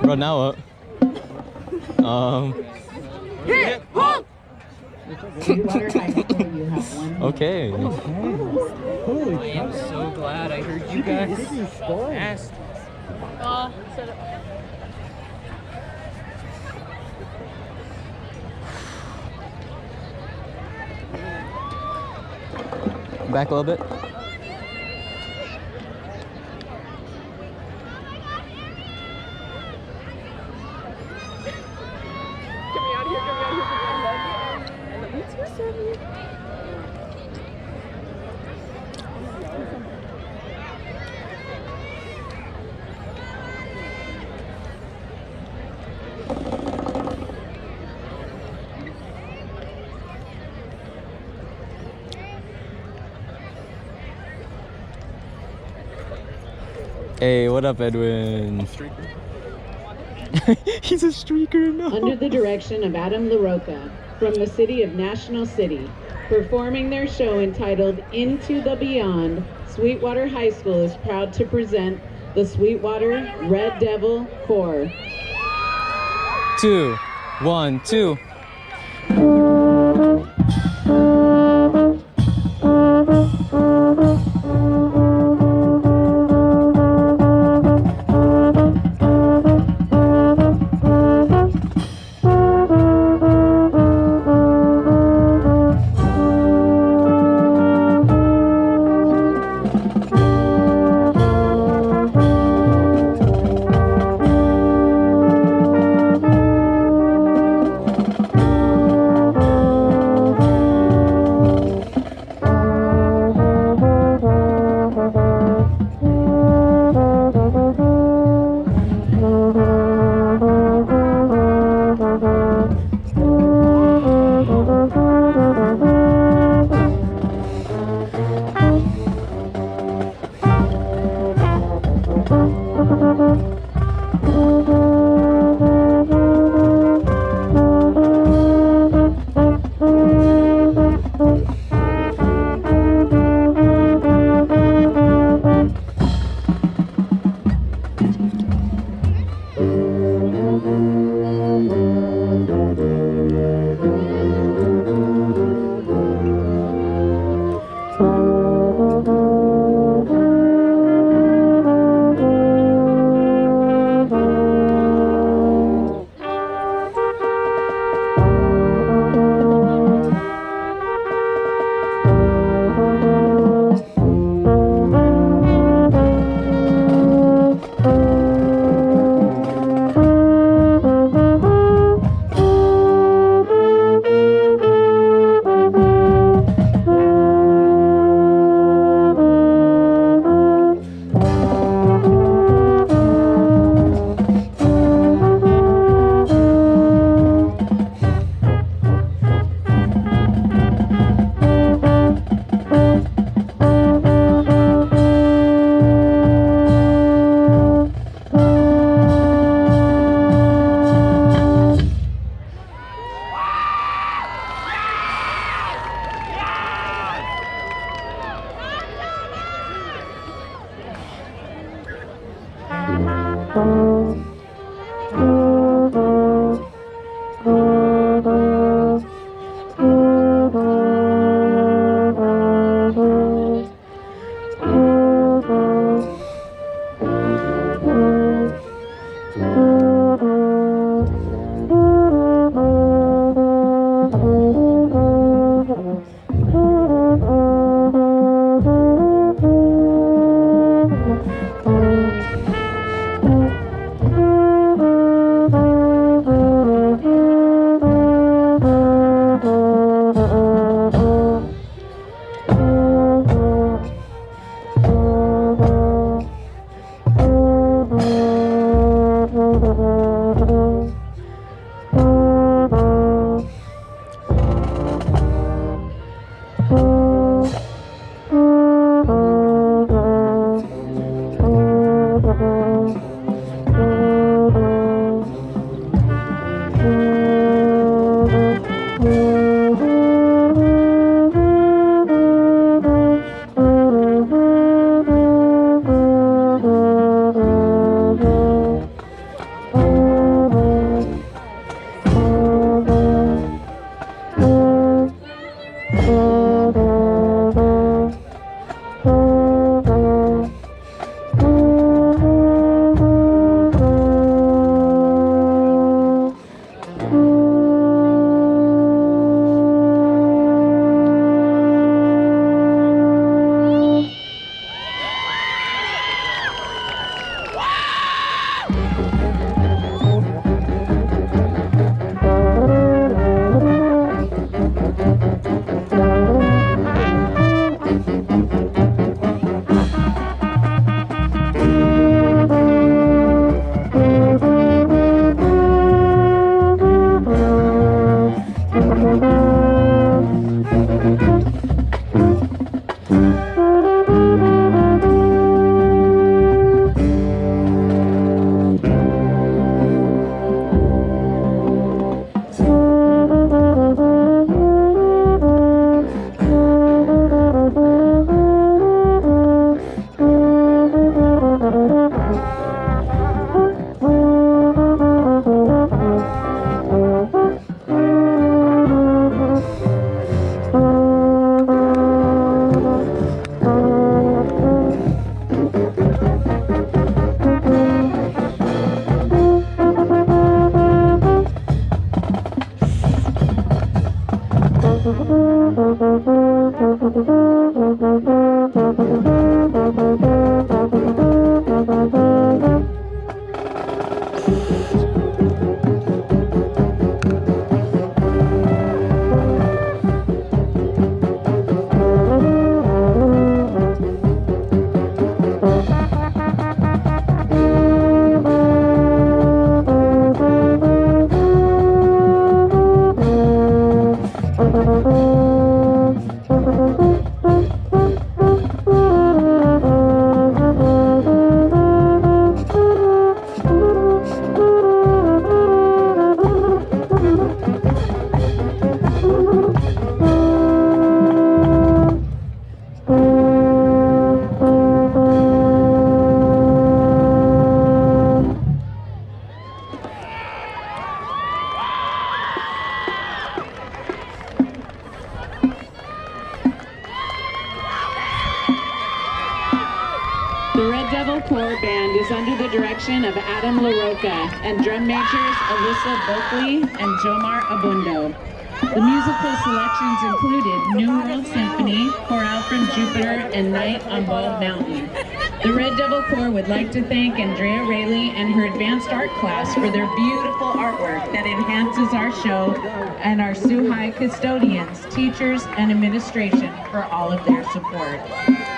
Bro, now what? Hip hop! Okay. I am so glad I heard you guys ask. Back a little bit. Hey, what up, Edwin? He's a streaker now. Under the direction of Adam LaRocca from the city of National City, performing their show entitled Into the Beyond, Sweetwater High School is proud to present the Sweetwater Red Devil Corps. 2, 1, 2. The Red Devil Corps Band is under the direction of Adam LaRocca and drum majors Alyssa Bulkley and Jomar Abundo. The musical selections included New World Symphony, Chorale from Jupiter, and Night on Bald Mountain. The Red Devil Corps would like to thank Andrea Rayleigh and her advanced art class for their beautiful artwork that enhances our show, and our Sioux High custodians, teachers, and administration for all of their support.